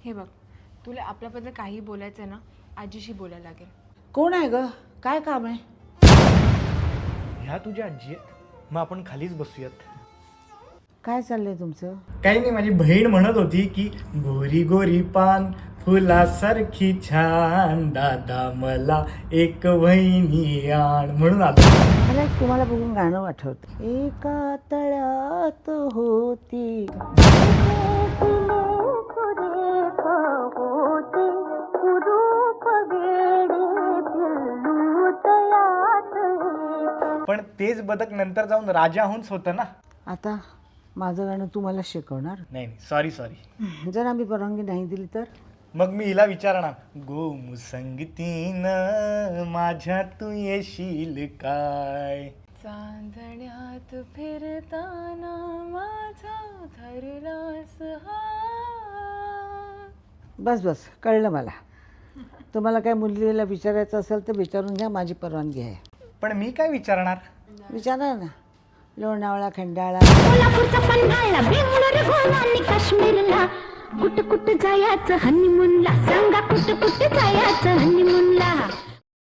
हे बघ, तुला आपल्याबद्दल काही बोलायचं आहे ना, आजीशी बोलायला लागेल. कोण आहे ग? काय काम आहे? ह्या तुझ्या आजी आहेत. मग आपण खालीच बसूयात. काय चाललंय तुमचं? काही नाही, माझी बहीण म्हणत होती की गोरी गोरी पान फुलासारखी छान दादा मला एक वहिनी आण म्हणून आलो. मला एक तुम्हाला बघून गाणं आठवतं. एका तळ्यात होती पण तेच बदक नंतर जाऊन राजाहूनच होतं ना. आता माझं गाणं तुम्हाला शिकवणार? नाही सॉरी. जर आम्ही परवानगी नाही दिली तर? मग मी हिला विचारणार, गोमुसंगतीनं माझ्या तू येशील काय? चांदण्यात फिरताना माझा धरलास हात. बस कळलं मला. तुम्हाला काय मुलीला विचारायचं असेल तर विचारून घ्या, माझी परवानगी आहे. पण मी काय विचारणार? विचारा ना. लोणावळा, खंडाळा, कोल्हापूरचा पन्हाळा, बेंगलोर, गोवा आणि काश्मीरला कुठं जायचं हनीमूनला, सांगा कुठं जायचं हनीमूनला.